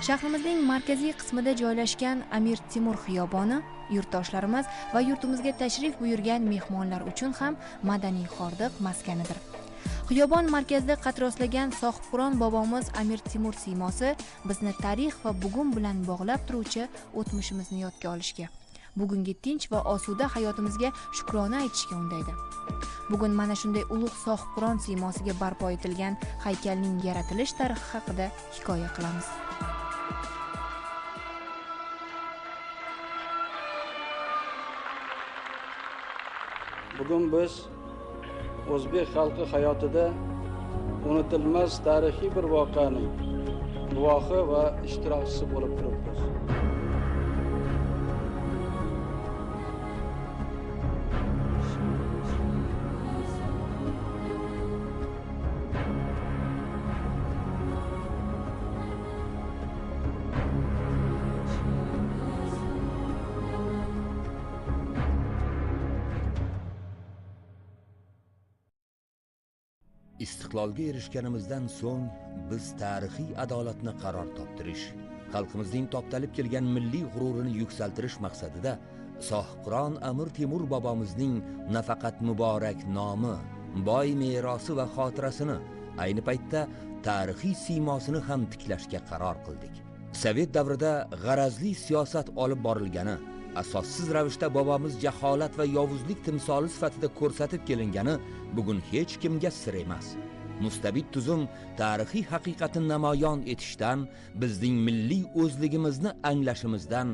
Shahrimizning markaziy qismida joylashgan Amir Temur xiyoboni yurtdoshlarimiz va yurtimizga tashrif buyurgan mehmonlar uchun ham madaniy hordiq maskanidir. Xiyobon markazida qad rostlagan sohibqiron bobomiz Amir Temur siymosi bizni tarix va bugun bilan bog'lab turuvchi o'tmishimizni yodga olishga, bugungi tinch va osuda hayotimizga shukrona aytishga undaydi. Bugun mana shunday ulug' sohibqiron siymosiga barpo etilgan haykalning yaratilish tarixi haqida hikoya qilamiz. Bugun biz o'zbek xalqi hayotida unutilmas tarixiy bir voqeaning guvohi va ishtirokchisi bo'lib turibmiz. Istiqlolga erishganimizdan so'ng biz tarixiy adolatni qaror toptirish, xalqimizning toptalib kelgan milliy g'ururini yuksaltirish maqsadida sohibqiron Amir Temur bobomizning nafaqat muborak nomi, boy merosi va xotirasini, ayni paytda tarixiy siymosini ham tiklashga qaror qildik. Sovet davrida g'arazli siyosat olib borilgani, asossiz ravishda bobomiz jaholat va yovuzlik timsoli sifatida ko'rsatib kelingani bugun hech kimga sir emas. Mustabid tuzum tarixiy haqiqatni namoyon etishdan, bizning milliy o'zligimizni anglashimizdan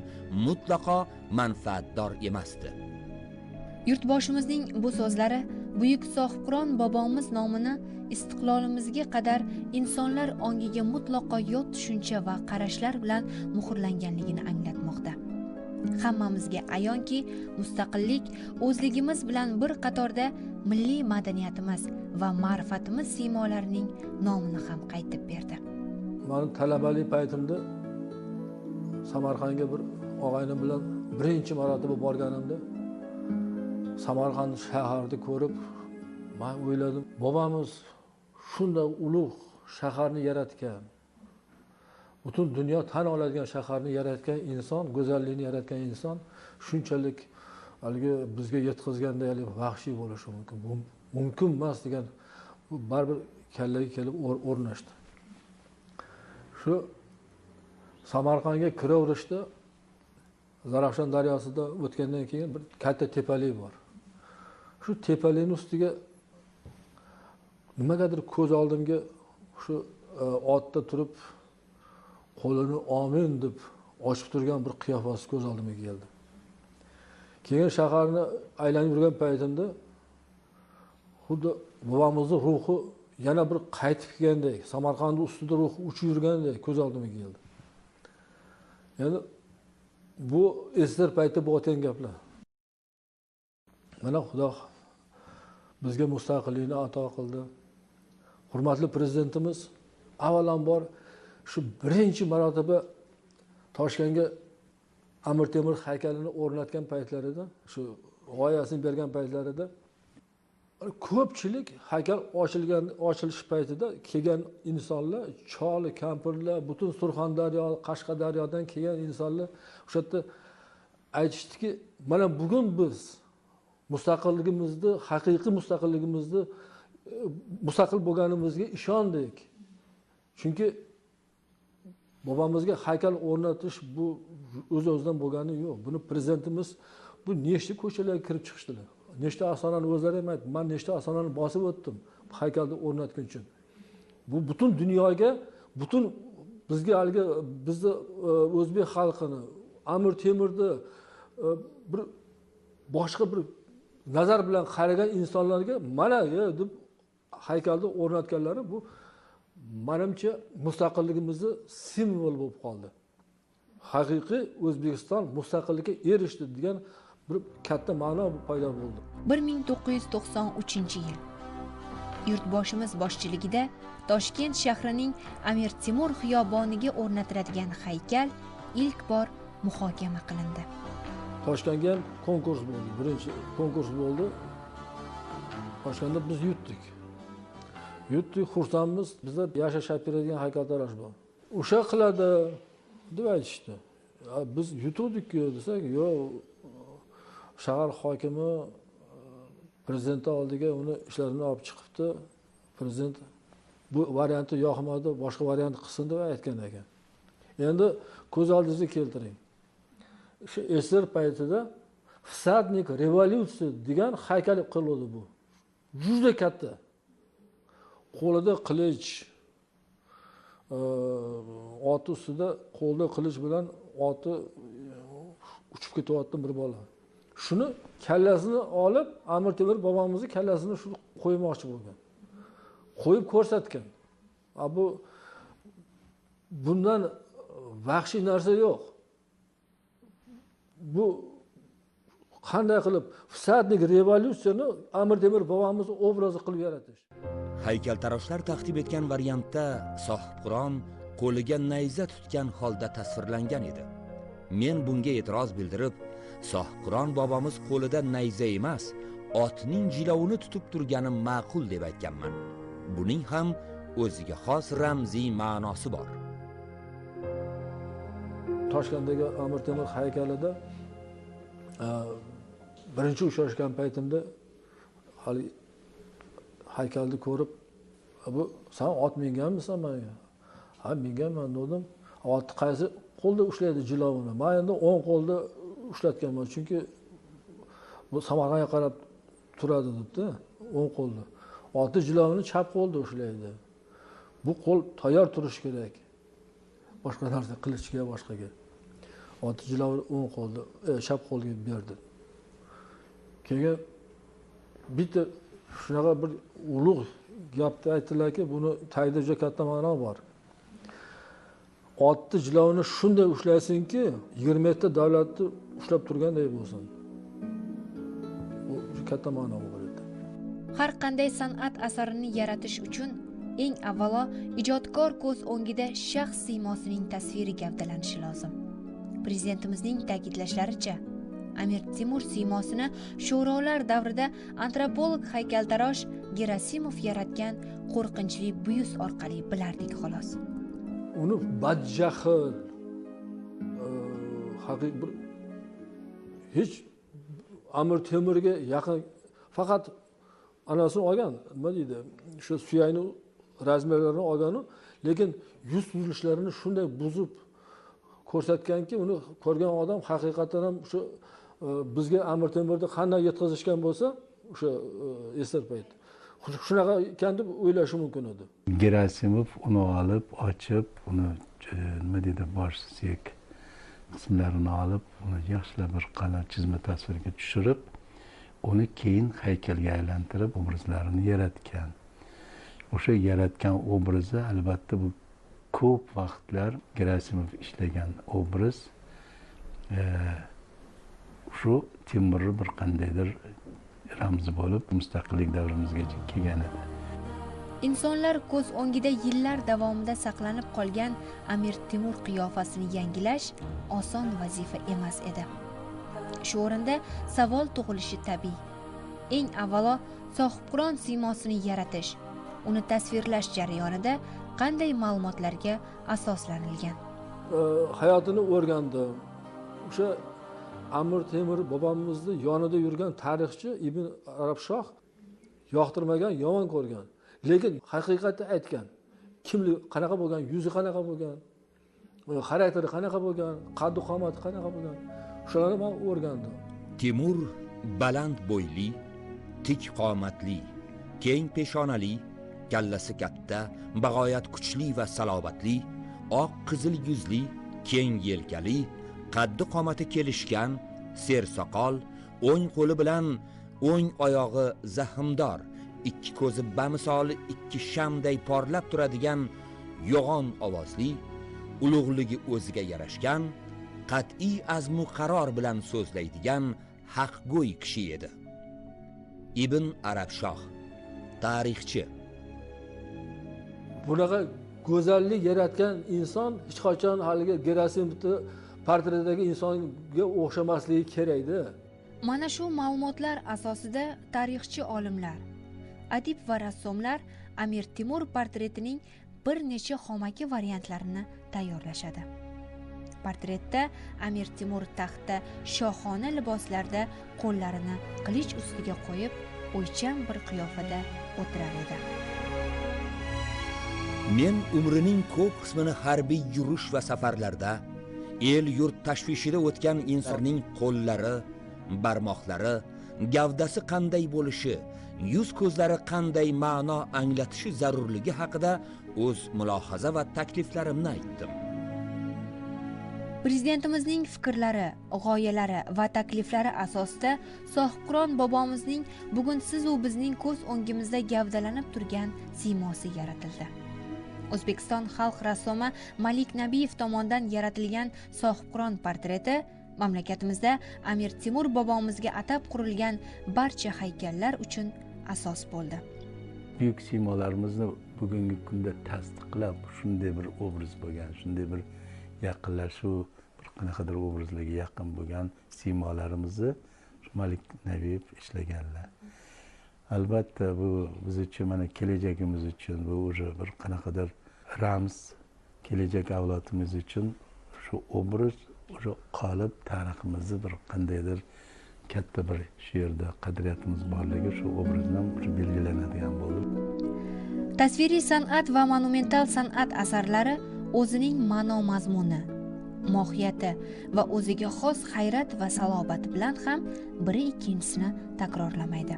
mutlaqo manfaatdor emasdi. Yurtboshimizning bu so'zlari buyuk sohibqiron bobomiz nomini istiqlolimizga qadar insonlar ongiga mutlaqo yot tushuncha va qarashlar bilan muhrlanganligini anglatmoqda. Hammamizga ayonki, mustaqillik o'zligimiz bilan bir qatorda milliy madaniyatimiz va ma'rifatimiz siymolarining nomini ham qaytib berdi. Men talabalik paytimda Samarqandga bir og'aynim bilan birinchi marotaba borganimda Samarqand shaharni ko'rib, men o'yladim, bobomiz shunday ulug' shaharni yaratgan, butun dunyo tan oladigan shaharni yaratgan inson, go'zallikni yaratgan inson shunchalik haligi bizga yetkazganda vahshiy bo'lishi mumkin. Mumkin emas degan bu baribir kallaga kelib o'rnashdi. Shu Samarqandga kiraverishda Zarafshon daryosida o'tgandan keyin bir katta tepalik bor. Shu tepalikning ustiga nimagadir ko'z oldimga shu otda turib qo'lini omin deb ochib turgan bir qiyofasi ko'z oldimga keldi. Keyin shaharni aylanib yurgan paytimda xuddi bobomizning ruhi yana bir qaytib kelgandek, Samarqandning ustida ruhi uchib yurgandek ko'z oldimga keldi. Ya'ni bu eslar paytda bo'layotgan gaplar. Mana Xudo bizga mustaqillikni ato qildi. Hurmatli prezidentimiz avvalambor shu birinchi marotaba Toshkentga Amir Temur haykalini o'rnatgan paytlarida, shu g'oyasini bergan paytlarida ko'pchilik haykal ochilish paytida kelgan insonlar, choli, kampirlar, butun Surxondaryo, Qashqadaryodan kelgan insonlar o'sha yerda aytishdiki, mana bugun biz mustaqilligimizni, haqiqiy mustaqilligimizni mustaqil bo'lganimizga ishondik. Chunki bobomizga haykal o'rnatish bu o'z-o'zidan bo'lgani yo'q. Buni prezidentimiz bu nechta ko'chalarga kirib chiqishdilar. Nechta ostonani o'zlari ham aytdi. Men nechta ostonani bosib o'tdim haykalni o'rnatgan uchun. Bu butun dunyoga, butun bizga haligi bizni o'zbek xalqini, Amir Temurni bir boshqa bir nazar bilan qaragan insonlarga mana deb haykalni o'rnatganlari bu menimcha mustaqilligimizni simvol bo'lib qoldi. Haqiqiy O'zbekiston mustaqillikka erishdi degan bir katta ma'no paydo bo'ldi. 1993-yil yurtboshimiz boshchiligida Toshkent shahrining Amir Temur xiyoboniga o'rnatiladigan haykal ilk bor muhokama qilindi. Toshkentga ham konkurs bo'ldi. Birinchi konkurs bo'ldi. Toshkentda biz yutdik. Xursandmiz. Bizda Yasha Shapira degan haykaltarosh bor. O'sha qiladi, deb aytishdi. Biz yutuvdik-ku desak, yo'q, shahar hokimi prezident oldiga uni ishlarini olib chiqibdi. Prezident bu variantni yoqmadi, boshqa variant qilsin deb aytgan ekan. Endi ko'z oldingizga keltiring. Shu SSR paytida Всадник revolyutsiya degan haykal qilindi bu. Juda katta. Qo'lida qilich, oti ustida qo'lda qilich bilan oti uchib ketyapti bir bola. Shuni kallasini olib, Amir Temur bobomizni kallasini shu qo'ymoqchi bo'lgan. Qo'yib ko'rsatgan. Bu bundan vahshiy narsa yo'q. Bu qanday qilib Всадник revolyutsiyani Amir Temur bobomiz obrazi qilib yaratish. Haykaltaroshlar taqdim etgan variantda sohibqiron qo'liga nayza tutgan holda tasvirlangan edi. Men bunga e'tiroz bildirib, sohibqiron bobomiz qo'lida nayza emas, otning jilovini tutib turgani ma'qul deb aytganman. Buning ham o'ziga xos ramziy ma'nosi bor. Toshkentdagi Amir Temur haykalida birinchi uchrashgan paytimda hali haykalni ko'rib, bu sen ot minganmisan menga? Ha, minganman dedim. Otni qaysi qo'lda ushlaydi jilovini? Men endi o'ng qo'lda ushlatganman, chunki bu Samarqandga qarab turadi debdi, o'ng qo'lda. Otni jilovini chap qo'lda ushlaydi. Bu qo'l tayyor turishi kerak. Boshqa narsa qilichga, boshqaga. Otni jilovini o'ng qo'lda, chap qo'lga berdi. Keyin bitta shunaqa bir ulug' gapni aytdilarki, buni tagida juda katta ma'no bor. Otni jilovini shunday ushlaysinki, 20 ta davlatni ushlab turganday bo'lsin. Bu juda katta ma'no bor edi. Har qanday san'at asarini yaratish uchun eng avvalo ijodkor ko'z o'ngida shaxs siymosining tasviri gavdalanishi lozim. Prezidentimizning ta'kidlashlaricha, Amir Temur siymosini sho'rolar davrida antropolog haykaltarosh Gerasimov yaratgan qo'rqinchli buyus orqali bilardik xolos. Uni badjahl, haqiqiy bir hech Amir Temurga yaqin, faqat anasini olgan, nima deydi, shu suyakni razmerlarini olgan, lekin yuz tuzilishlarini shunday buzib ko'rsatganki, uni ko'rgan odam haqiqatan ham shu bizga Amir Temurni qanday yetkazishgan bo'lsa, o'sha SSR payt shunaqa ekan deb o'ylashi mumkin edi. Gerasimov uni olib, ochib, uni nima deydi, bosh suyak qismlarini olib, uni yaxshilab bir qalin chizma tasvirga tushirib, uni keyin haykalga aylantirib obrazlarini yaratgan. O'sha yaratgan obrazi albatta bu ko'p vaqtlar Gerasimov ishlagan obraz shu Temurni bir qandaydir ramzi bo'lib mustaqillik davrimizgacha kelgan edi. Insonlar ko'z o'ngida yillar davomida saqlanib qolgan Amir Temur qiyofasini yangilash oson vazifa emas edi. Shu o'rinda savol tug'ilishi tabiiy. Eng avvalo sohibqiron siymosini yaratish, uni tasvirlash jarayonida qanday ma'lumotlarga asoslanilgan? Hayotini o'rgandim. O'sha Amir Temur bobomizni yonida yurgan tarixchi Ibn Arabshoh yoqtirmagan, yomon ko'rgan. Lekin haqiqatni aytgan. Kimlik qanaqa bo'lgan, yuzi qanaqa bo'lgan, xarakteri qanaqa bo'lgan, qaddi qomati qanaqa bo'lgan, shularni men o'rgandim. Temur baland bo'yli, tik qomatli, keng peshonali, kallasi katta, bag'oyat kuchli va salobatli, oq qizil yuzli, keng yelkali, qaddi qomati kelishgan, sersoqol, o'ng qo'li bilan o'ng oyog'i zahmdor, ikki ko'zi bamisoli ikki shamday porlab turadigan yo'g'on ovozli, ulug'ligi o'ziga yarashgan, qat'iy azmu qaror bilan so'zlaydigan haqgo'y kishi edi. Ibn Arabshoh, tarixchi. Bunaqa go'zallik yaratgan inson hech qachon haliga Gerasimovni portretidagi insonga o'xshamasligi kerakdi. Mana shu ma'lumotlar asosida tarixchi olimlar, adib va rassomlar Amir Temur portretining bir necha xomaki variantlarini tayyorlashadi. Portretda Amir Temur taxtda shohona liboslarda qo'llarini qilich ustiga qo'yib, o'ychan bir qiyofada o'tirar edi. Men umrining ko'p qismini harbiy yurish va safarlarda, el yurt tashvishida o'tgan insonning qo'llari, barmoqlari, gavdasi qanday bo'lishi, yuz ko'zlari qanday ma'no anglatishi zarurligi haqida o'z mulohaza va takliflarimni aytdim. Prezidentimizning fikrlari, g'oyalari va takliflari asosida Sohibqiron bobomizning bugun siz u bizning ko'z o'ngimizda gavdalanib turgan siymosi yaratildi. O'zbekiston xalq rassomi Malik Nabiyev tomonidan yaratilgan Sohibqiron portreti mamlakatimizda Amir Temur bobomizga atab qurilgan barcha haykallar uchun asos bo'ldi. Buyuk siymolarimizni bugungi kunda tasdiqlab, shunday bir obraz bo'lgan, shunday bir yaqinlashuv, bir qanaqadir obrazlarga yaqin bo'lgan siymolarimizni Malik Nabiyev ishlaganlar. Albatta bu biz uchun, mana kelajagimiz uchun bu o'sha bir qanaqadir ramz, kelajak avlodimiz uchun shu obraz, o'sha qolib tariximizni bir qandaydir katta bir shu yerda qadriyatimiz borligi shu obrazdan belgilanadigan bo'ldi. Tasviriy san'at va monumental san'at asarlari o'zining ma'no mazmuni, mohiyati va o'ziga xos hayrat va salobati bilan ham biri ikkinchisini takrorlamaydi.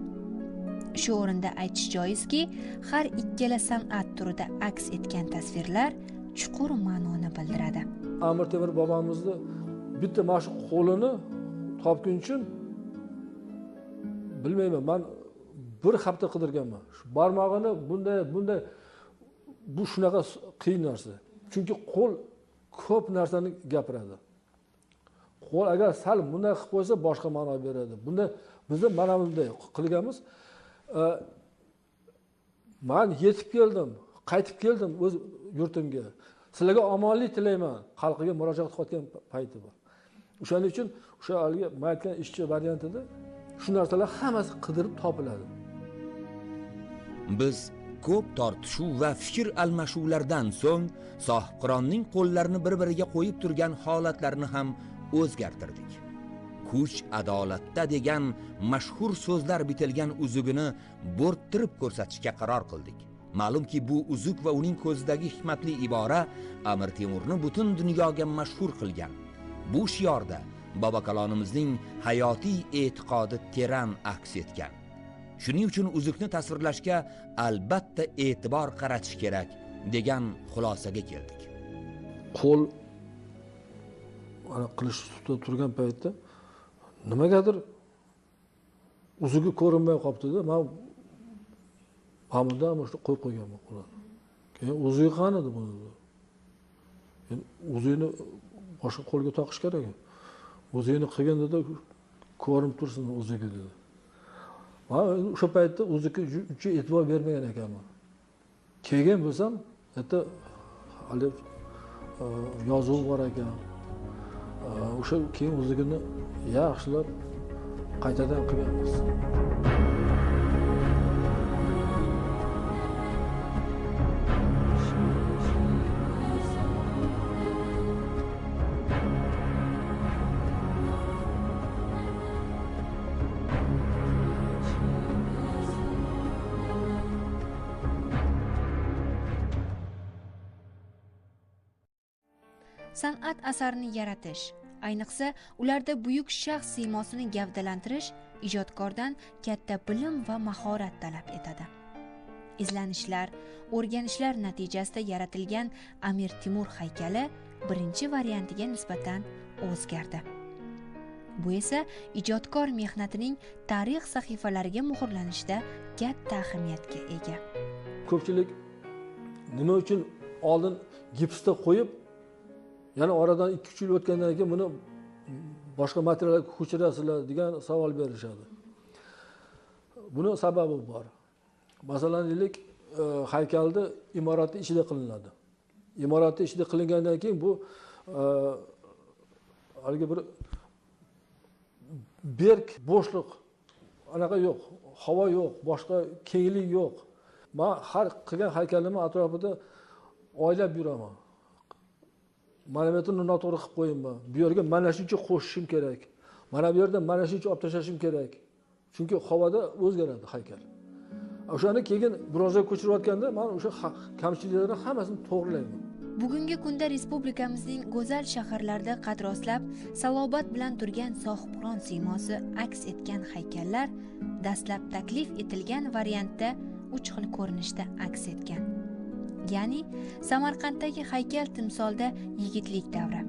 Shu o'rinda aytish joizki, har ikkala san'at turida aks etgan tasvirlar chuqur ma'noni bildiradi. Amir Temur bobomizni bitta mana shu qo'lini topgun uchun bilmayman, men bir hafta qidirganman. Shu barmog'ini bunday bu shunaqa qiyin narsa. Chunki qo'l ko'p narsani gapiradi. Qo'l agar sal bunday qilib qo'ysa boshqa ma'no beradi. Bunda biz mana bunday qilganmiz. Men yetib keldim, qaytib keldim o'z yurtimga. Sizlarga omonlik tilayman. Xalqiga murojaat qilayotgan payti bor. O'shaning uchun o'sha haligi men aytgan ishchi variantida shu narsalar hammasi qidirib topiladi. Biz ko'p tortishuv va fikr almashuvlardan so'ng Sohibqironning qo'llarini bir-biriga qo'yib turgan holatlarni ham o'zgartirdik. Kuch adolatda degan mashhur so'zlar bitilgan uzugini bo'rttirib ko'rsatishga qaror qildik. Ma'lumki bu uzuk va uning ko'zidagi hikmatli ibora Amir Temurni butun dunyoga mashhur qilgan. Bu shiorda bobokalonimizning hayotiy e'tiqodi teran aks etgan. Shuning uchun uzukni tasvirlashga albatta e'tibor qaratish kerak degan xulosaga keldik. Qo'l ana qilish ustida turgan paytda nimagadir uzugi ko'rinmay qolibdi-da. Men hamda mana shu qo'yib qo'yganman qo'lini. Keyin uzugi qani edi buni? Endi uzugini boshqa qo'lga taqish kerak. Uzugini qilganda ko'rinib tursin uzugi dedi. Men o'sha paytda uzugi uncha e'tibor bermagan ekanman. Keyin bo'lsam, hatto hali yozuv bor ekan. O'sha keyin uzugini yaxshilab qaytadan qilganmiz. San'at asarini yaratish, ayniqsa ularda buyuk shaxs siymosini gavdalantirish ijodkordan katta bilim va mahorat talab etadi. Izlanishlar, o'rganishlar natijasida yaratilgan Amir Temur haykali birinchi variantiga nisbatan o'zgardi. Bu esa ijodkor mehnatining tarix sahifalariga muhrlanishda katta ahamiyatga ega. Ko'pchilik nima uchun oldin gipsda qo'yib, yana oradan 2-3 yil o'tgandan keyin buni boshqa materialga ko'chirasizlar degan savol berishadi. Buni sababi bor. Masalan, deylik, haykalni imoratning ichida qilinadi. Imoratning ichida qilingandan keyin bu haligi bir berk, bo'shliq, anaqa yo'q, havo yo'q, boshqa kenglik yo'q. Men har qilgan haykalimni atrofida oylab yuraman. mana bu yerni noto'g'ri qilib qo'yinman, bu yerga mana shuncha qo'shishim kerak, mana bu yerda mana shuncha olib tashlashim kerak. Chunki havoda o'zgaradi haykal. O'shani keyin birozga ko'chirayotganda men o'sha kamchiliklarni hammasini to'g'rilayman. Bugungi kunda respublikamizning go'zal shaharlarida qad rostlab, salobat bilan turgan sohibqiron siymosi aks etgan haykallar dastlab taklif etilgan variantda 3 xil ko'rinishda aks etgan. Ya'ni Samarqanddagi haykal timsolda yigitlik davri,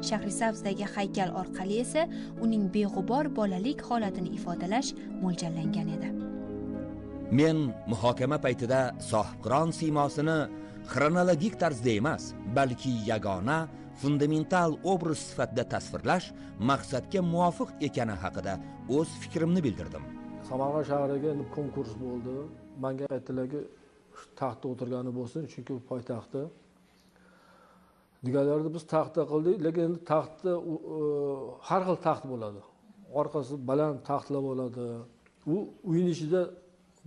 Shahrisabzdagi haykal orqali esa uning beg'ubor bolalik holatini ifodalash mo'ljallangan edi. Men muhokama paytida sohibqiron siymosini xronologik tarzda emas, balki yagona, fundamental obraz sifatida tasvirlash maqsadga muvofiq ekani haqida o'z fikrimni bildirdim. Samarqand shahriga konkurs bo'ldi. Menga aytdilarki, taxtda o'tirgani bo'lsin, chunki u poytaxtda. Deganlarda biz taxtda qildik, lekin endi taxtda har xil taxt bo'ladi. Orqasi baland taxtlar bo'ladi. U uyning ichida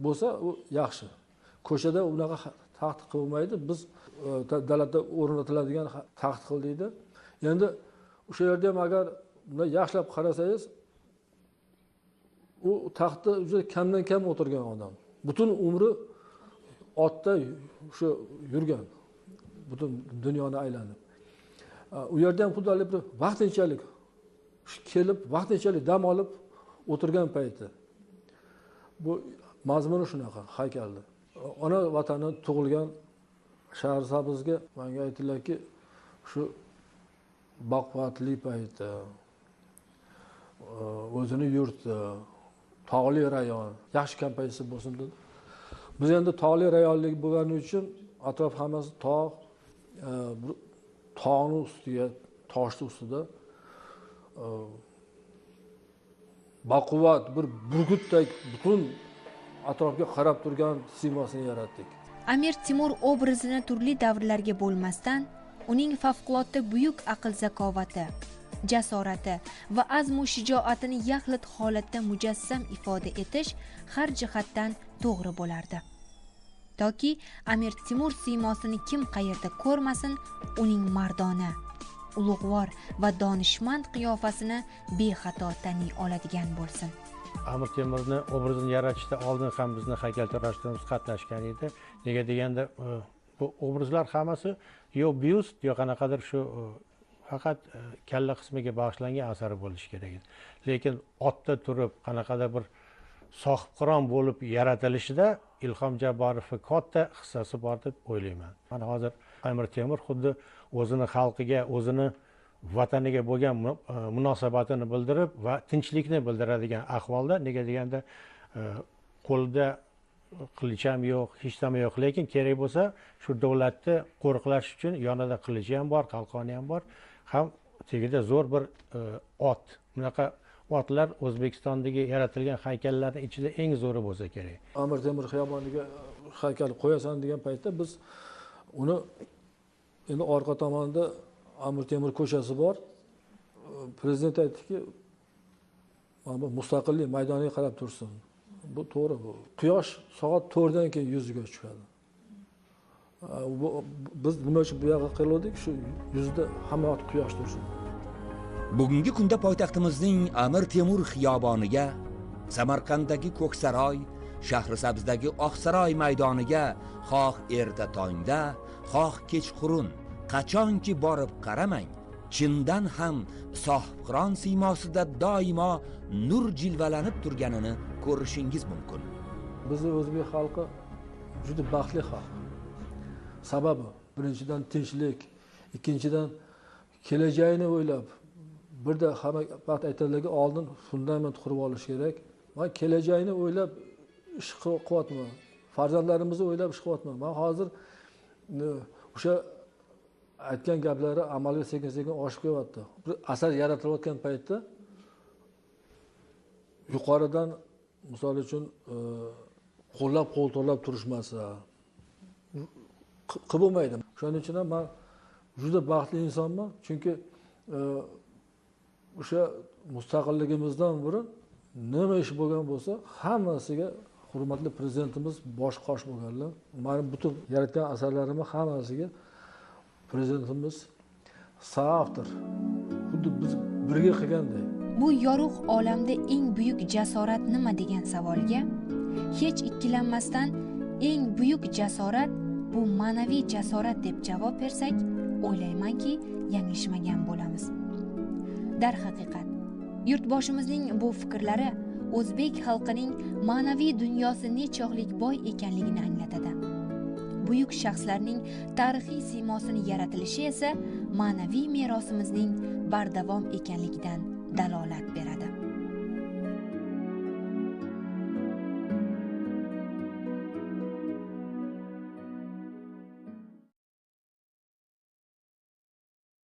bo'lsa, u yaxshi. Ko'chada unaqa taxt qilmaydi. Biz dalada o'rnatiladigan taxt qildikda. Endi o'sha yerda ham agar buni yaxshilab qarasangiz, u taxtda juda kamdan kam o'tirgan odam. Butun umri otda o'sha yurgan. Butun dunyoni aylanib. U yerda ham xuddi bir vaqtinchalik kelib, vaqtinchalik dam olib o'tirgan payti. Bu mazmuni shunaqa haykalda. Ona vatani tug'ilgan Shahrisabzga menga aytdilarki, shu baquvvatli payti, o'zini yurti, tog'li rayon, yaxshi kompozisi bo'lsin dedi. Biz endi tog'li rayonlik bo'lgani uchun atrof hammasi tog', tog'ning ustiga, toshning ustida baquvvat bir burgutdek butun atrofga qarab turgan siymosini yaratdik. Amir Temur obrazini turli davrlarga bo'lmasdan, uning favqulodda buyuk aql zakovati, jasorati va azmu shijoatini yaxlit holatda mujassam ifoda etish har jihatdan to'g'ri bo'lardi. Toki Amir Temur siymosini kim qayerda ko'rmasin, uning mardona, ulug'vor va donishmand qiyofasini bexato taniy oladigan bo'lsin. Amir Temurni obrazini yaratishda oldin ham bizni haykaltaroshlarimiz qatnashgan edi. Nega deganda bu obrazlar hammasi yo byust yo qanaqadir shu faqat kalla qismiga bag'ishlangan asari bo'lishi kerak edi. Lekin otda turib qanaqadir bir sohibqiron bo'lib yaratilishida Ilhom Jabborovning katta hissasi bor deb o'ylayman. Mana hozir Amir Temur xuddi o'zini xalqiga, o'zini vataniga bo'lgan munosabatini bildirib va tinchlikni bildiradigan ahvolda. Nega deganda qo'lida qilich ham yo'q, hech nima yo'q, lekin kerak bo'lsa shu davlatni qo'riqlash uchun yonida qilichi ham bor, qalqoni ham bor. Ham tegida zo'r bir ot. Bunaqa otlar O'zbekistondagi yaratilgan haykallarning ichida eng zo'ri bo'lsa kerak. Amir Temur xiyoboniga haykal qo'yasan degan paytda biz uni endi orqa tomonda Amir Temur ko'chasi bor. Prezident aytdiki, mana mustaqillik maydoniga qarab tursin. Bu to'g'ri bu. Quyosh soat 4 dan keyin yuziga chiqadi. Biz nima uchun bu yoqqa qildik? Shu yuzda hamma vaqt quyosh tursin. Bugungi kunda poytaxtimizning Amir Temur xiyoboniga, Samarqanddagi Ko'ksaroy, Shahrisabzdagi Oqsaroy maydoniga xoh erta tongda, xoh kechqurun, qachonki borib qaramang, chindan ham sohibqiron siymosida doimo nur jilvalanib turganini ko'rishingiz mumkin. Bizning o'zbek xalqi juda baxtli xalq. Sababi birinchidan tinchlik, ikkinchidan kelajagini o'ylab, birda hamma vaqt aytadilarki, oldin fundament qurib olish kerak. Men kelajagini o'ylab ish qilyapman. Farzandlarimizni o'ylab ish qilyapman. Men hozir o'sha aytgan gaplari amalga sekin-sekin oshib kelyapti. Bir asar yaratilayotgan paytda yuqoridan misol uchun qo'llab-qo'ltirlab turishmasa qilib bo'lmaydi. Shuning uchun ham men juda baxtli insonman, chunki o'sha mustaqilligimizdan burun nima ish bo'lgan bo'lsa, hammasiga hurmatli prezidentimiz bosh qosh bo'lganlar. Meni butun yaratgan asarlarimni hammasiga prezidentimiz safdir. Xuddi biz birga qilganday. Bu yorug' olamda eng buyuk jasorat nima degan savolga hech ikkilanmasdan eng buyuk jasorat bu ma'naviy jasorat deb javob bersak, o'ylaymanki, yanglishmagan bo'lamiz. Darhaqiqat, yurtboshimizning bu fikrlari o'zbek xalqining ma'naviy dunyosi nechog'lik boy ekanligini anglatadi. Buyuk shaxslarning tarixiy siymosini yaratilishi esa ma'naviy merosimizning bardavom ekanligidan dalolat beradi.